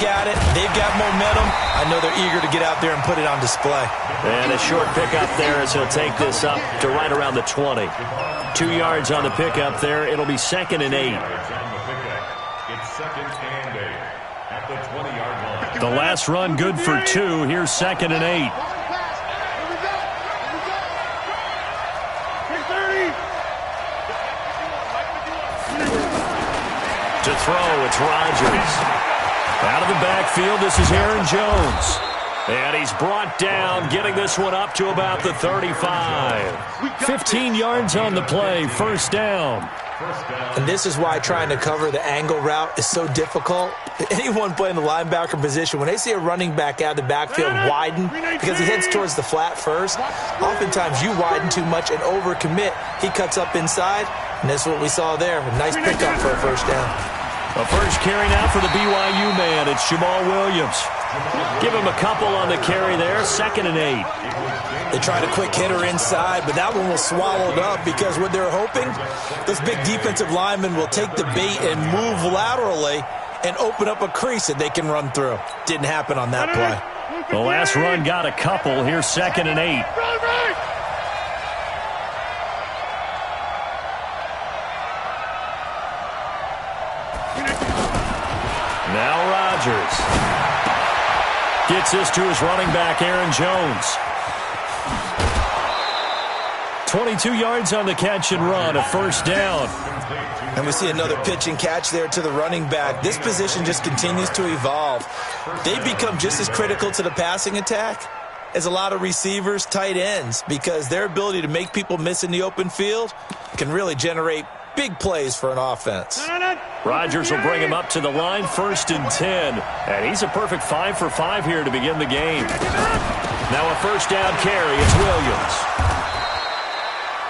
Got it. They've got momentum. I know they're eager to get out there and put it on display. And a short pickup there as he'll take this up to right around the 20. 2 yards on the pickup there. It'll be 2nd and 8. It's 2nd and 8 at the 20-yard line. The last run good for 2. Here's 2nd and 8. To throw, it's Rodgers. Out of the backfield, this is Aaron Jones. And he's brought down, getting this one up to about the 35. 15 yards on the play, first down. And this is why trying to cover the angle route is so difficult. Anyone playing the linebacker position, when they see a running back out of the backfield widen, because he heads towards the flat first, oftentimes you widen too much and overcommit. He cuts up inside, and that's what we saw there. A nice pickup for a first down. A first carry now for the BYU man. It's Jamal Williams. Give him a couple on the carry there. 2nd and 8. They tried a quick hitter inside, but that one was swallowed up because what they're hoping, those big defensive linemen will take the bait and move laterally and open up a crease that they can run through. Didn't happen on that play. The last run got a couple. Here's 2nd and 8. Now Rodgers gets this to his running back, Aaron Jones. 22 yards on the catch and run, a first down. And we see another pitch and catch there to the running back. This position just continues to evolve. They become just as critical to the passing attack as a lot of receivers, tight ends, because their ability to make people miss in the open field can really generate big plays for an offense. Rodgers will bring him up to the line, 1st and 10. And he's a perfect 5 for 5 here to begin the game. Now a first down carry. It's Williams.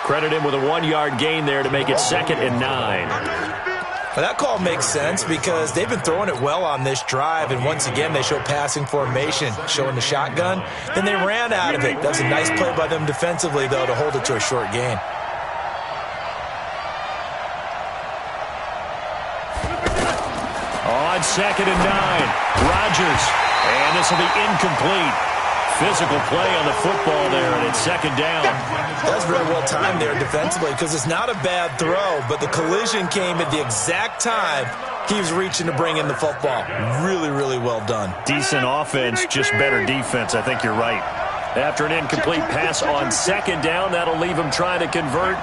Credit him with a 1-yard gain there to make it 2nd and 9. Well, that call makes sense because they've been throwing it well on this drive, and once again they show passing formation, showing the shotgun. Then they ran out of it. That was a nice play by them defensively, though, to hold it to a short gain. On 2nd and 9, Rodgers. And this will be incomplete. Physical play on the football there, and it's 2nd down. That's very well timed there defensively because it's not a bad throw, but the collision came at the exact time he was reaching to bring in the football. Really, really well done. Decent offense, just better defense. I think you're right. After an incomplete pass on 2nd down, that'll leave him trying to convert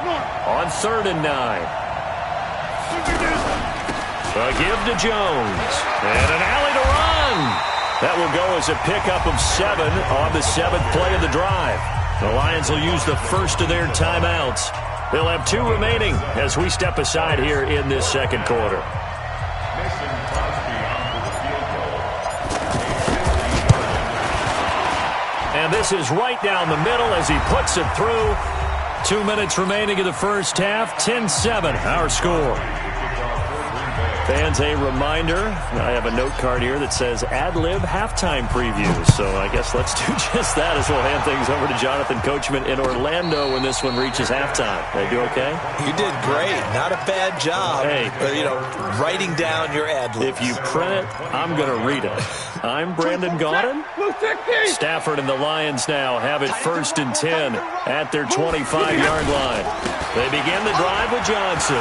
on 3rd and 9. A give to Jones. And an alley to run. That will go as a pickup of 7 on the 7th play of the drive. The Lions will use the first of their timeouts. They'll have 2 remaining as we step aside here in this 2nd quarter. And this is right down the middle as he puts it through. 2 minutes remaining in the first half. 10-7, our score. Fans, a reminder, I have a note card here that says ad-lib halftime previews. So I guess let's do just that as we'll hand things over to Jonathan Coachman in Orlando when this one reaches halftime. Did I do okay? You did great. Not a bad job. Hey. But, writing down your ad-libs. If you print it, I'm going to read it. I'm Brandon Gaudin. Stafford and the Lions now have it 1st and 10 at their 25-yard line. They begin the drive with Johnson.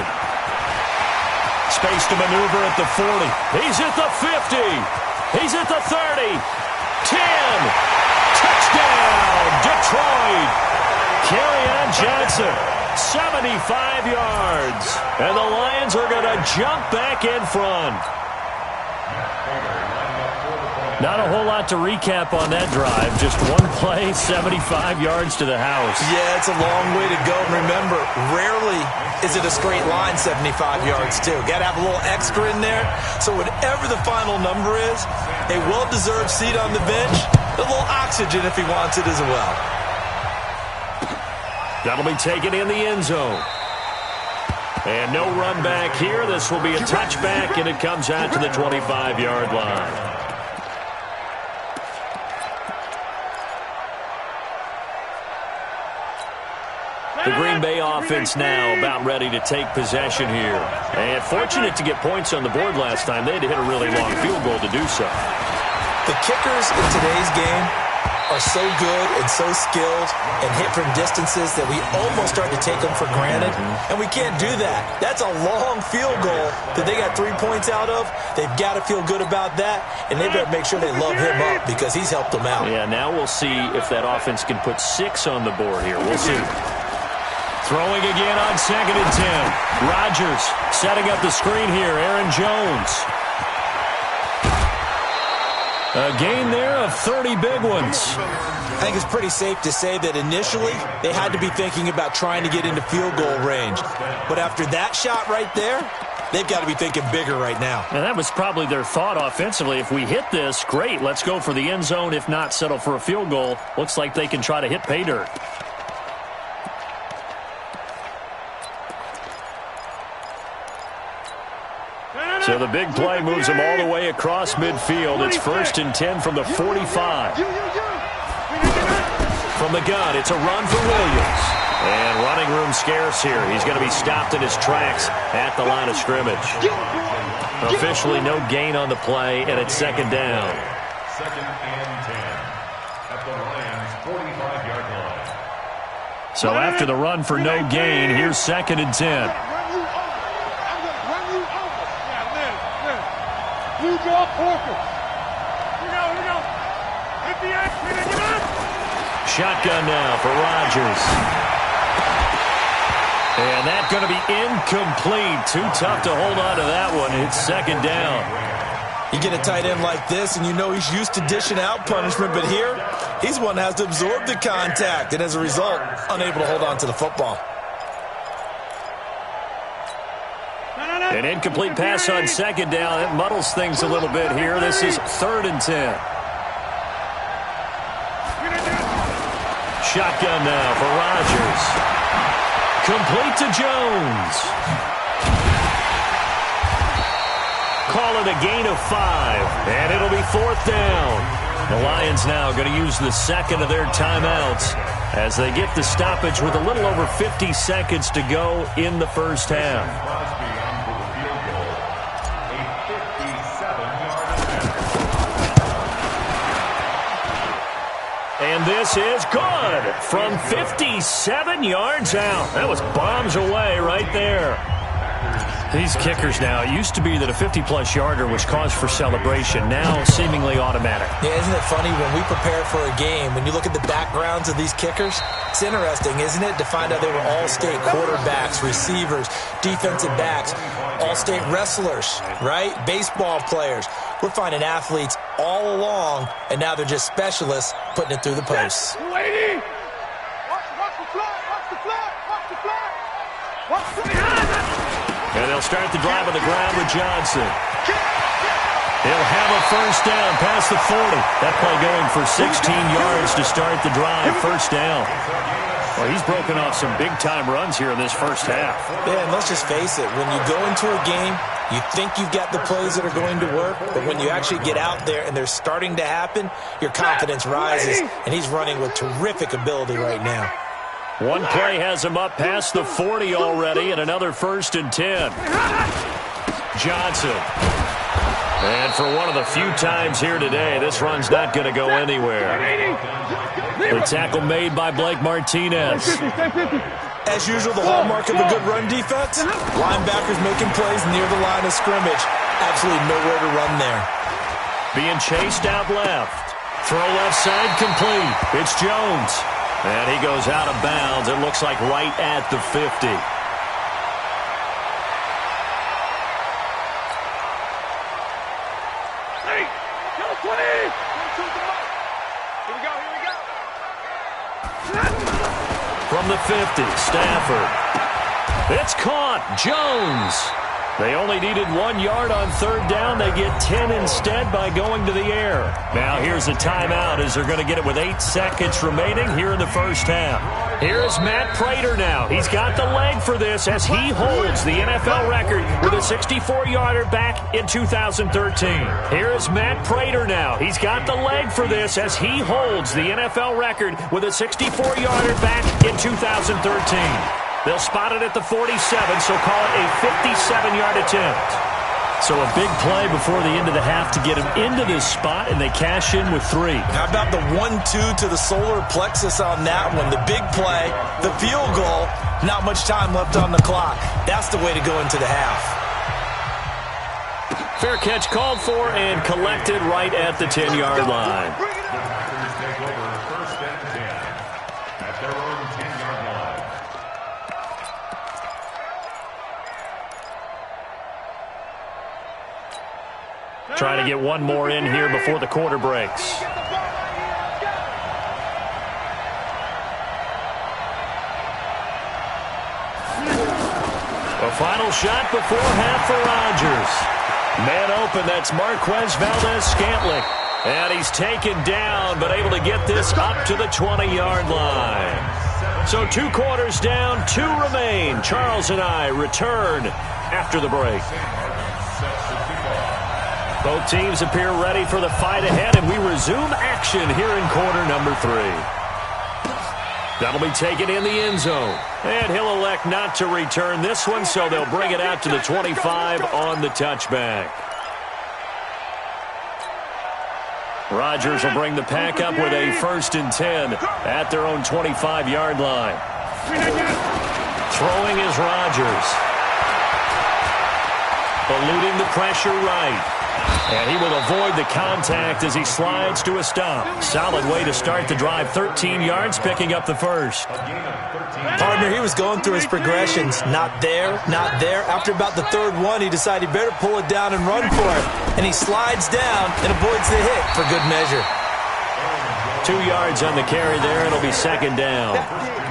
Space to maneuver at the 40. He's at the 50. He's at the 30. 10. Touchdown, Detroit. Kerryon Johnson, 75 yards. And the Lions are going to jump back in front. Not a whole lot to recap on that drive. Just one play, 75 yards to the house. Yeah, it's a long way to go. And remember, rarely is it a straight line 75 yards, too. Got to have a little extra in there. So whatever the final number is, a well-deserved seat on the bench, a little oxygen if he wants it as well. That'll be taken in the end zone. And no run back here. This will be a touchback, and it comes out to the 25-yard line. The Green Bay offense now about ready to take possession here. And fortunate to get points on the board last time. They had to hit a really long field goal to do so. The kickers in today's game are so good and so skilled and hit from distances that we almost start to take them for granted. And we can't do that. That's a long field goal that they got 3 points out of. They've got to feel good about that, and they better make sure they love him up because he's helped them out. Yeah, now we'll see if that offense can put 6 on the board here. We'll see. Throwing again on 2nd and 10. Rodgers setting up the screen here. Aaron Jones. A gain there of 30 big ones. I think it's pretty safe to say that initially they had to be thinking about trying to get into field goal range. But after that shot right there, they've got to be thinking bigger right now. And that was probably their thought offensively. If we hit this, great. Let's go for the end zone. If not, settle for a field goal. Looks like they can try to hit pay dirt. So the big play moves them all the way across midfield. It's 1st and 10 from the 45. From the gun, it's a run for Williams. And running room scarce here. He's going to be stopped in his tracks at the line of scrimmage. Officially no gain on the play, and it's 2nd down. 2nd and 10 at the Lions' 45-yard line. So after the run for no gain, here's 2nd and 10. Shotgun now for Rodgers. And that's going to be incomplete. Too tough to hold on to that one. It's 2nd down. You get a tight end like this, and you know he's used to dishing out punishment, but here, he's one that has to absorb the contact, and as a result, unable to hold on to the football. An incomplete pass on 2nd down. It muddles things a little bit here. This is 3rd and 10. Shotgun now for Rodgers. Complete to Jones. Call it a gain of 5, and it'll be 4th down. The Lions now going to use the 2nd of their timeouts as they get the stoppage with a little over 50 seconds to go in the first half. And this is good from 57 yards out. That was bombs away right there. These kickers now, it used to be that a 50-plus yarder was cause for celebration. Now seemingly automatic. Yeah, isn't it funny when we prepare for a game, when you look at the backgrounds of these kickers, it's interesting, isn't it, to find out they were all-state quarterbacks, receivers, defensive backs, all-state wrestlers, right? Baseball players. We're finding athletes all along, and now they're just specialists putting it through the posts. Watch the flag! Watch the flag! Watch the flag! Watch the flag! And they'll start the drive on the ground with Johnson. He'll have a first down past the 40. That play going for 16 yards to start the drive. First down. Well, he's broken off some big-time runs here in this first half. Yeah, and let's just face it. When you go into a game, you think you've got the plays that are going to work, but when you actually get out there and they're starting to happen, your confidence rises, and he's running with terrific ability right now. One play has him up past the 40 already, and another 1st and 10. Johnson. And for one of the few times here today, this run's not going to go anywhere. The tackle made by Blake Martinez. As usual, the hallmark of a good run defense, linebackers making plays near the line of scrimmage. Absolutely nowhere to run there. Being chased out left. Throw left side complete. It's Jones. And he goes out of bounds. It looks like right at the 50. From the 50, Stafford. It's caught. Jones. They only needed 1 yard on third down. They get 10 instead by going to the air. Now here's a timeout as they're going to get it with 8 seconds remaining here in the first half. Here's Matt Prater now. He's got the leg for this as he holds the NFL record with a 64-yarder back in 2013. Here's Matt Prater now. He's got the leg for this as he holds the NFL record with a 64-yarder back in 2013. They'll spot it at the 47, so call it a 57-yard attempt. So a big play before the end of the half to get him into this spot, and they cash in with 3. How about the 1-2 to the solar plexus on that one? The big play, the field goal, not much time left on the clock. That's the way to go into the half. Fair catch called for and collected right at the 10-yard line. Trying to get one more in here before the quarter breaks. A final shot before half for Rodgers. Man open, that's Marquez Valdez-Scantling. And he's taken down, but able to get this up to the 20-yard line. So 2 quarters down, 2 remain. Charles and I return after the break. Both teams appear ready for the fight ahead, and we resume action here in quarter number 3. That'll be taken in the end zone. And he'll elect not to return this one, so they'll bring it out to the 25 on the touchback. Rodgers will bring the pack up with a 1st and 10 at their own 25-yard line. Throwing is Rodgers. Eluding the pressure right. And he will avoid the contact as he slides to a stop. Solid way to start the drive. 13 yards, picking up the 1st. Partner, he was going through his progressions. Not there, not there. After about the 3rd one, he decided he better pull it down and run for it. And he slides down and avoids the hit for good measure. 2 yards on the carry there. It'll be 2nd down.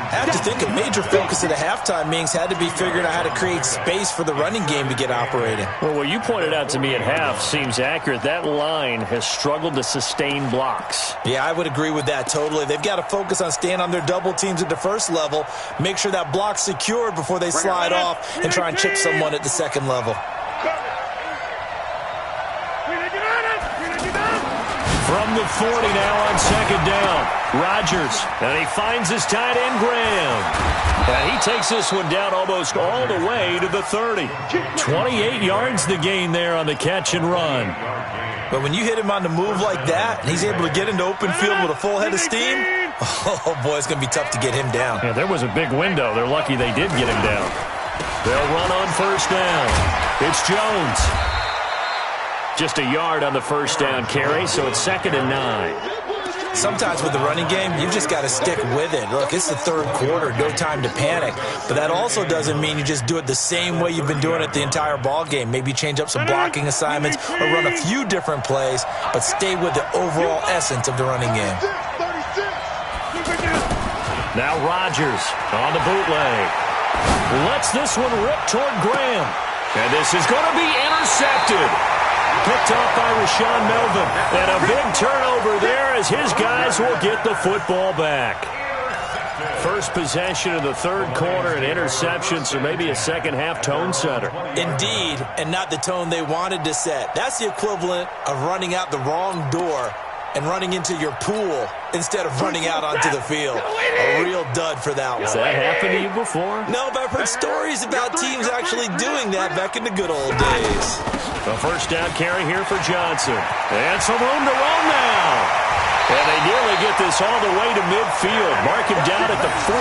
I have to think a major focus of the halftime meetings had to be figuring out how to create space for the running game to get operating. Well, what you pointed out to me at half seems accurate. That line has struggled to sustain blocks. Yeah, I would agree with that totally. They've got to focus on staying on their double teams at the 1st level, make sure that block's secured before they slide off and try and chip someone at the 2nd level. From the 40 now on 2nd down. Rodgers, and he finds his tight end, Graham. And he takes this one down almost all the way to the 30. 28 yards the gain there on the catch and run. But when you hit him on the move like that, and he's able to get into open field with a full head of steam, oh boy, it's going to be tough to get him down. Yeah, there was a big window. They're lucky they did get him down. They'll run on 1st down. It's Jones. Just a yard on the 1st down carry, so it's 2nd and 9. Sometimes with the running game, you just got to stick with it. Look, it's the 3rd quarter, no time to panic. But that also doesn't mean you just do it the same way you've been doing it the entire ball game. Maybe change up some blocking assignments or run a few different plays, but stay with the overall essence of the running game. Now Rodgers on the bootleg. Lets this one rip toward Graham. And this is going to be intercepted. Picked off by Rashawn Melvin. And a big turnover there as his guys will get the football back. First possession of the 3rd quarter, an interception, so maybe a 2nd half tone setter. Indeed, and not the tone they wanted to set. That's the equivalent of running out the wrong door and running into your pool instead of running out onto the field. A real dud for that one. Has that happened to you before? No, but I've heard stories about teams actually doing that back in the good old days. A 1st down carry here for Johnson. And some room to run now. And they nearly get this all the way to midfield. Mark him down at the 49.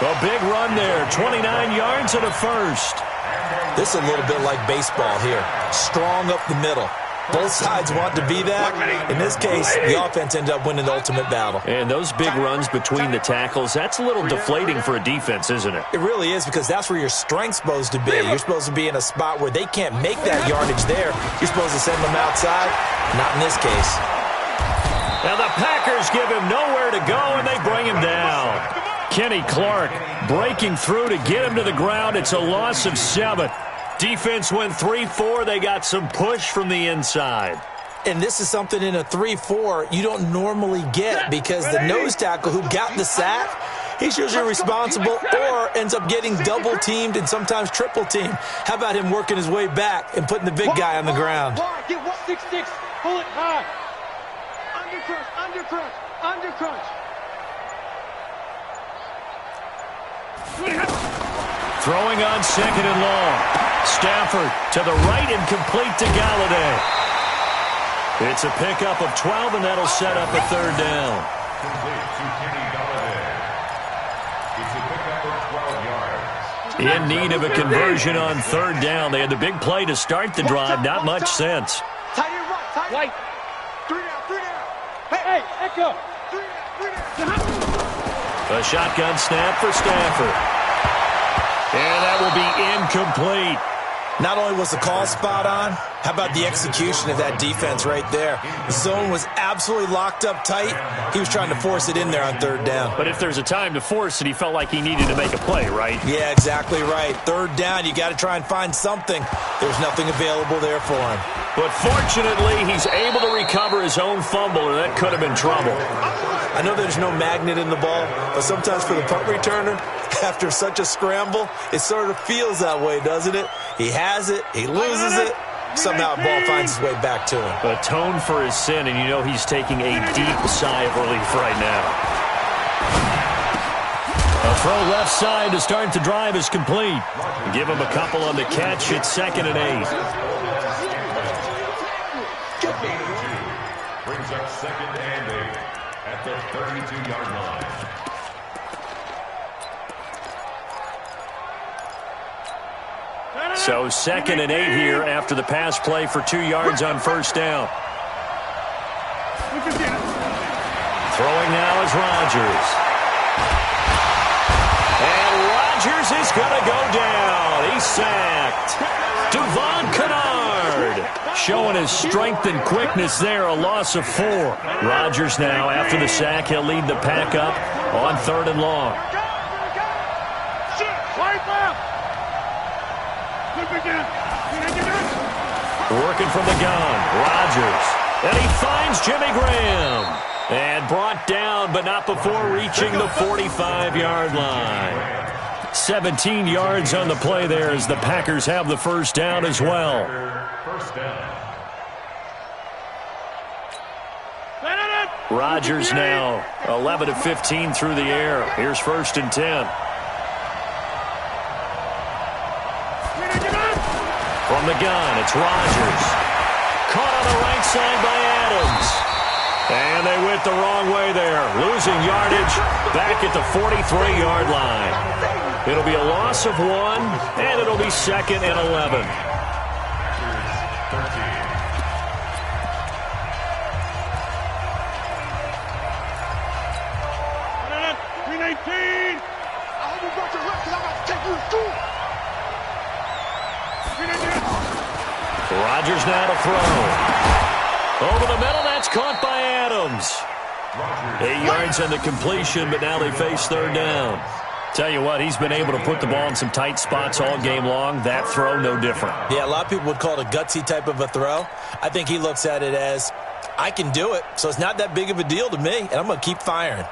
A big run there. 29 yards and a 1st. This is a little bit like baseball here. Strong up the middle. Both sides want to be that. In this case, the offense ended up winning the ultimate battle. And those big runs between the tackles, that's a little deflating for a defense, isn't it? It really is, because that's where your strength's supposed to be. You're supposed to be in a spot where they can't make that yardage there. You're supposed to send them outside. Not in this case. Now the Packers give him nowhere to go, and they bring him down. Kenny Clark breaking through to get him to the ground. It's a loss of 7. Defense went 3-4. They got some push from the inside. And this is something in a 3-4 you don't normally get because the nose tackle who got the sack, he's usually responsible or ends up getting double-teamed and sometimes triple-teamed. How about him working his way back and putting the big guy on the ground? Get 166. Pull it high. Under crunch. Throwing on second and long. Stafford to the right and complete to Galladay. It's a pickup of 12, and that'll set up a third down. Complete to Kenny Galladay. It's a pickup of 12 yards. In need of a conversion on third down. They had the big play to start the drive. Not much sense. Tight end right. White. 3 down. Hey, Echo. 3 down. A shotgun snap for Stafford. And that will be incomplete. Not only was the call spot on, how about the execution of that defense right there? The zone was absolutely locked up tight. He was trying to force it in there on third down. But if there's a time to force it, he felt like he needed to make a play, right? Yeah, exactly right. Third down, you got to try and find something. There's nothing available there for him. But fortunately, he's able to recover his own fumble, and that could have been trouble. I know there's no magnet in the ball, but sometimes for the punt returner, after such a scramble, it sort of feels that way, doesn't it? He has it, he loses it, somehow the ball finds its way back to him. Atone for his sin, and you know he's taking a deep sigh of relief right now. A throw left side to start the drive is complete. Give him a couple on the catch. It's 2nd and 8. Brings up 2nd and 8 at the 32-yard line. So 2nd and 8 here after the pass play for 2 yards on first down. Throwing now is Rodgers. And Rodgers is going to go down. He's sacked. Devon Kennard showing his strength and quickness there, a loss of 4. Rodgers now, after the sack, he'll lead the pack up on 3rd and long. Working from the gun, Rodgers. And he finds Jimmy Graham. And brought down, but not before reaching the 45-yard line. 17 yards on the play there as the Packers have the first down as well. First down. Rodgers now 11 of 15 through the air. Here's 1st and 10. From the gun, it's Rodgers. Caught on the right side by Adams. And they went the wrong way there. Losing yardage back at the 43-yard line. It'll be a loss of 1, and it'll be 2nd and 11. Rodgers now to throw. Over the middle, that's caught by Adams. 8 yards on the completion, but now they face 3rd down. Tell you what, he's been able to put the ball in some tight spots all game long. That throw, no different. Yeah, a lot of people would call it a gutsy type of a throw. I think he looks at it as, I can do it, so it's not that big of a deal to me, and I'm going to keep firing.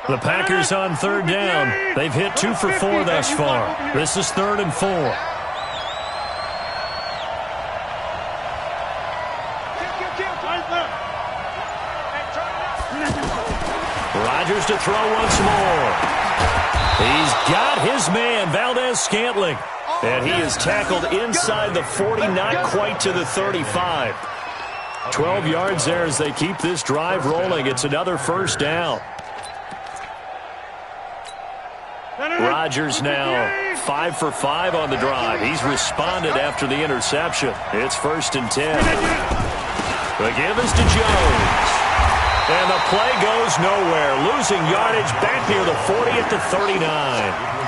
The Packers on 3rd down. They've hit 2 for 4 thus far. This is 3rd and 4. Rodgers to throw once more. He's got his man, Valdez-Scantling. And he is tackled inside the 40, not quite to the 35. 12 yards there as they keep this drive rolling. It's another first down. Rodgers now 5 for 5 on the drive. He's responded after the interception. It's 1st and 10. The give is to Jones. And the play goes nowhere. Losing yardage back near the 40 at the 39.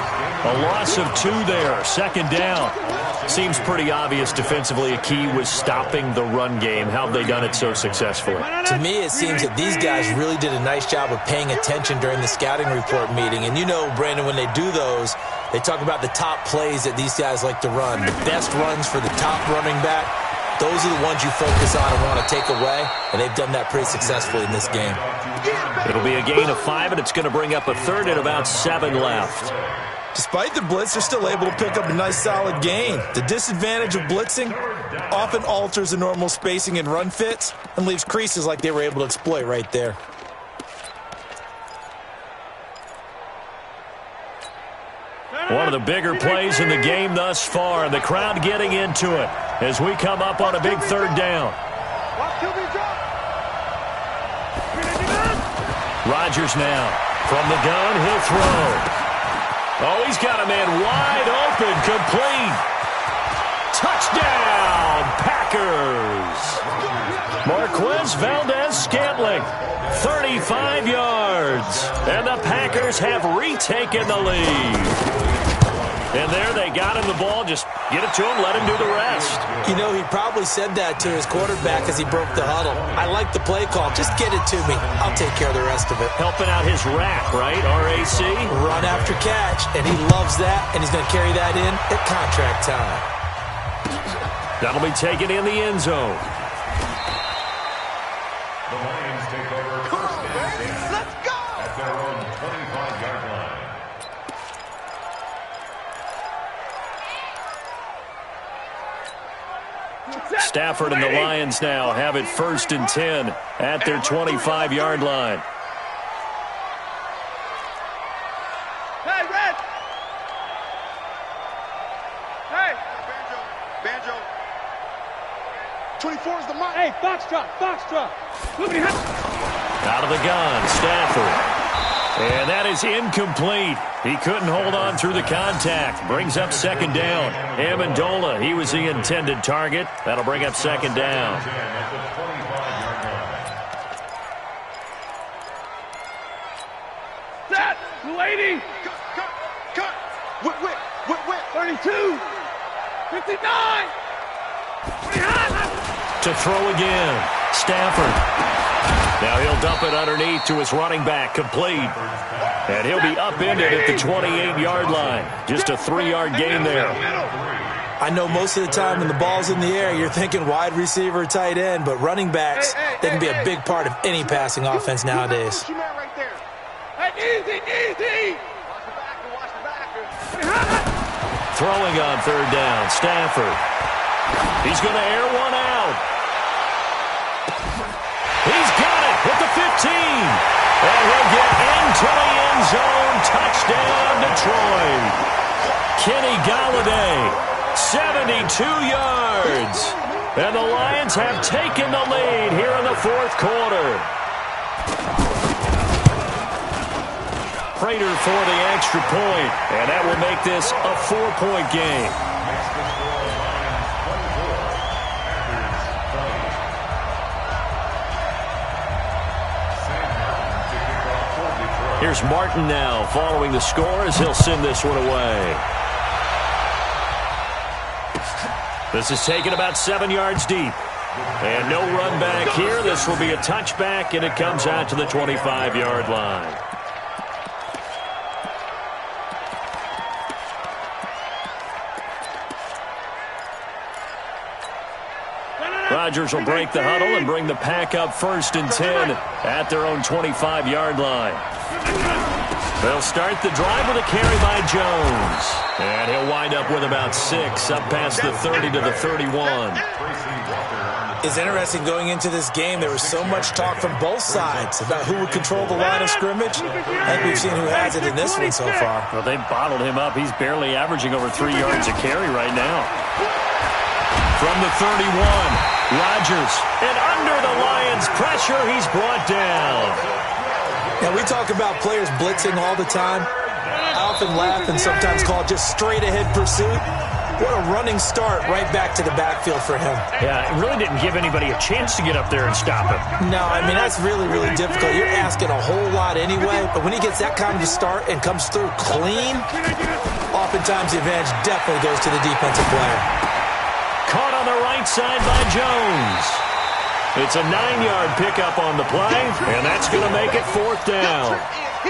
A loss of 2 there. 2nd down. Seems pretty obvious defensively a key was stopping the run game. How have they done it so successfully? To me, it seems that these guys really did a nice job of paying attention during the scouting report meeting. And you know, Brandon, when they do those, They talk about the top plays that these guys like to run. The best runs for the top running back, those are the ones you focus on and want to take away, and they've done that pretty successfully in this game. It'll be a gain of 5, and it's going to bring up a third and about 7 left. Despite the blitz, they're still able to pick up a nice, solid gain. The disadvantage of blitzing often alters the normal spacing and run fits and leaves creases like they were able to exploit right there. One of the bigger plays in the game thus far, and the crowd getting into it as we come up on a big third down. Rodgers now from the gun, he'll throw. Oh, he's got a man wide open, complete. Touchdown, Packers. Marquez Valdez-Scantling, 35 yards. And the Packers have retaken the lead. And there they got him the ball. Just get it to him, let him do the rest. You know, he probably said that to his quarterback as he broke the huddle. I like the play call. Just get it to me. I'll take care of the rest of it. Helping out his rack, right? RAC? Run after catch, and he loves that, and he's going to carry that in at contract time. That'll be taken in the end zone. The Lions take over first and 10. Let's go! At their own 25-yard line. Stafford and the Lions now have it first and 10 at their 25-yard line. Hey, Red! Hey! Banjo. 24 is the mark. Hey, Foxtrot. Out of the gun, Stafford. And that is incomplete. He couldn't hold on through the contact. Brings up second down. Amendola, he was the intended target. That'll bring up second down. Set! 280! Cut! Whip! 32! 59! To throw again, Stafford. Now he'll dump it underneath to his running back, complete. And he'll be upended at the 28-yard line. Just a 3-yard gain there. I know most of the time when the ball's in the air, you're thinking wide receiver, tight end, but running backs, they can be a big part of any passing offense nowadays. Easy! Watch the backer. Throwing on third down, Stafford. He's going to air one out. He's got it at the 15. And he'll get into the end zone. Touchdown, Detroit. Kenny Golladay, 72 yards. And the Lions have taken the lead here in the fourth quarter. Prater for the extra point, and that will make this a 4-point game. Here's Martin now following the score as he'll send this one away. This is taken about 7 yards deep. And no run back here. This will be a touchback, and it comes out to the 25-yard line. Rodgers will break the huddle and bring the pack up first and 10 at their own 25-yard line. They'll start the drive with a carry by Jones. And he'll wind up with about 6 up past the 30 to the 31. It's interesting going into this game. There was so much talk from both sides about who would control the line of scrimmage. I think we've seen who has it in this one so far. Well, they've bottled him up. He's barely averaging over 3 yards a carry right now. From the 31, Rodgers. And under the Lions' pressure, he's brought down. Now, we talk about players blitzing all the time. I often laugh and sometimes call it just straight-ahead pursuit. What a running start right back to the backfield for him. Yeah, it really didn't give anybody a chance to get up there and stop him. No, I mean, that's really, really difficult. You're asking a whole lot anyway, but when he gets that kind of a start and comes through clean, oftentimes the advantage definitely goes to the defensive player. Caught on the right side by Jones. It's a 9-yard pickup on the play, and that's going to make it 4th down.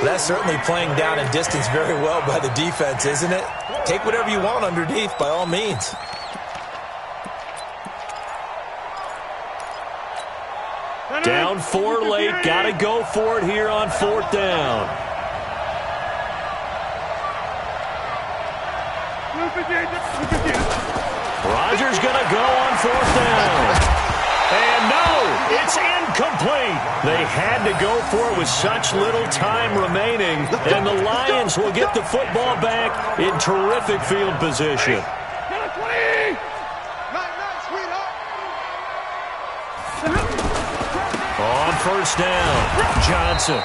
That's certainly playing down in distance very well by the defense, isn't it? Take whatever you want underneath, by all means. Down 4 late. Got to go for it here on 4th down. Rodgers going to go on 4th down. And no, it's incomplete. They had to go for it with such little time remaining. And the Lions will get the football back in terrific field position. On 1st down, Johnson.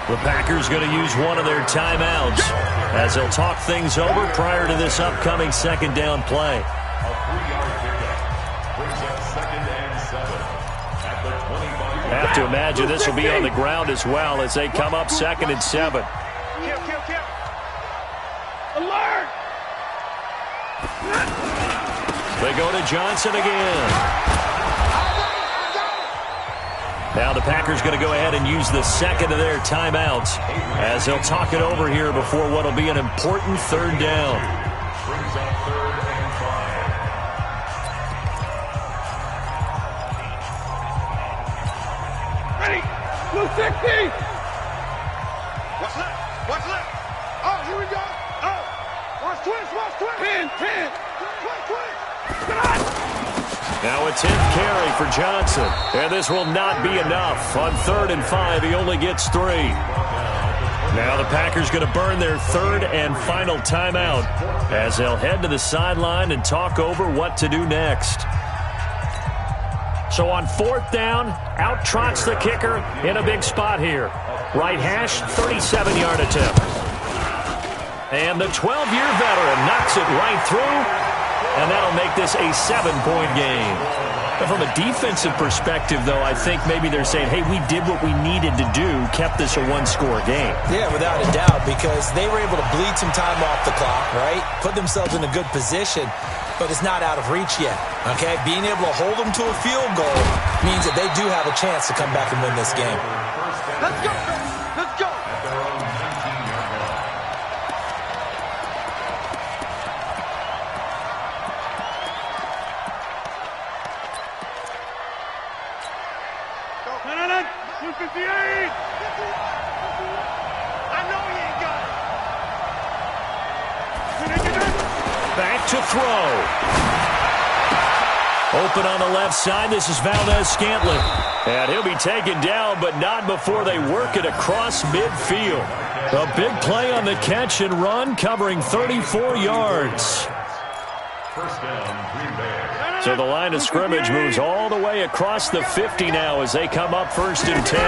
The Packers going to use one of their timeouts as they'll talk things over prior to this upcoming 2nd down play. A 3-yard pickup brings up 2nd and 7 at the 25. Have to imagine this will be on the ground as well as they come up 2nd and 7. Alert! They go to Johnson again. Now the Packers going to go ahead and use the 2nd of their timeouts as they'll talk it over here before what will be an important 3rd down. Brings up 3rd and 5. Ready! Blue 60! What's left? What's left? Oh, here we go! Oh! Watch twins! Watch twins! 10! Twins! Get on! Now a 10th carry for Johnson. And this will not be enough. On 3rd and 5, he only gets 3. Now the Packers going to burn their 3rd and final timeout as they'll head to the sideline and talk over what to do next. So on 4th down, out trots the kicker in a big spot here. Right hash, 37-yard attempt. And the 12-year veteran knocks it right through. And that'll make this a 7-point game. But from a defensive perspective, though, I think maybe they're saying, hey, we did what we needed to do, kept this a 1-score game. Yeah, without a doubt, because they were able to bleed some time off the clock, right? Put themselves in a good position, but it's not out of reach yet, okay? Being able to hold them to a field goal means that they do have a chance to come back and win this game. Let's go! Let's go! At their own 19-yard line. No. 258! I know he ain't got it. Back to throw. Open on the left side. This is Valdez-Scantling. And he'll be taken down, but not before they work it across midfield. A big play on the catch and run, covering 34 yards. 1st down, Green Bay. So the line of scrimmage moves all the way across the 50 now as they come up 1st and 10.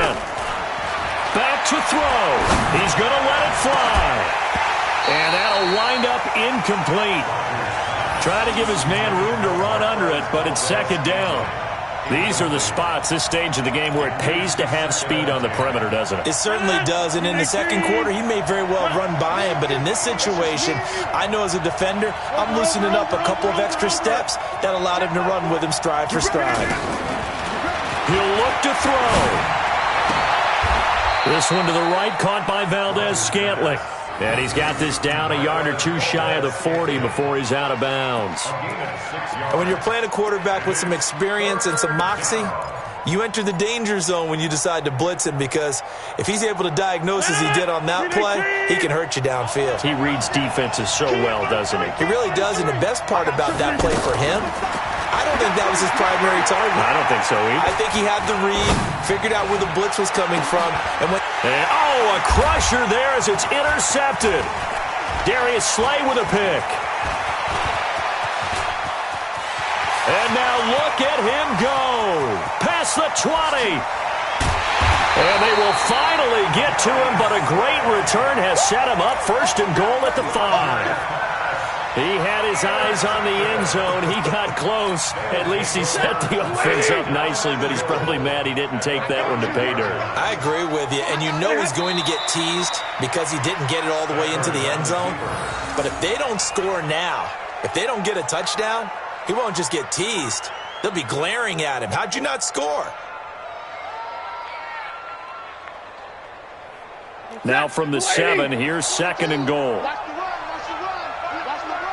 Back to throw. He's going to let it fly. And that'll wind up incomplete. Trying to give his man room to run under it, but it's 2nd down. These are the spots, this stage of the game, where it pays to have speed on the perimeter, doesn't it? It certainly does, and in the 2nd quarter, he may very well run by him, but in this situation, I know as a defender, I'm loosening up a couple of extra steps that allowed him to run with him stride for stride. He'll look to throw. This one to the right, caught by Valdez-Scantling. And he's got this down a yard or two shy of the 40 before he's out of bounds. And when you're playing a quarterback with some experience and some moxie, you enter the danger zone when you decide to blitz him, because if he's able to diagnose as he did on that play, he can hurt you downfield. He reads defenses so well, doesn't he? He really does, and the best part about that play for him, I don't think that was his primary target. I don't think so either. I think he had the read, figured out where the blitz was coming from, and went... a crusher there as it's intercepted. Darius Slay with a pick. And now look at him go. Past the 20. And they will finally get to him, but a great return has set him up 1st and goal at the 5. He had his eyes on the end zone. He got close. At least he set the offense up nicely, but he's probably mad he didn't take that one to pay dirt. I agree with you, and you know he's going to get teased because he didn't get it all the way into the end zone. But if they don't score now, if they don't get a touchdown, he won't just get teased. They'll be glaring at him. How'd you not score? Now from the 7, here's 2nd and goal. Watch the run, watch the run, watch the run.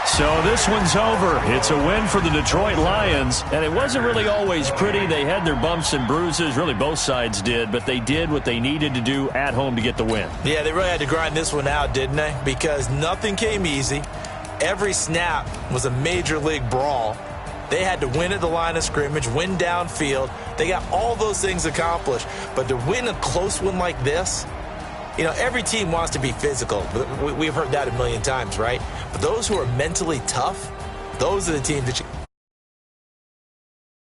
So this one's over. It's a win for the Detroit Lions, and it wasn't really always pretty. They had their bumps and bruises. Really, both sides did, but they did what they needed to do at home to get the win. Yeah, they really had to grind this one out, didn't they? Because nothing came easy. Every snap was a major league brawl. They had to win at the line of scrimmage, win downfield. They got all those things accomplished. But to win a close one like this, you know, every team wants to be physical. We've heard that a million times, right? But those who are mentally tough, those are the teams that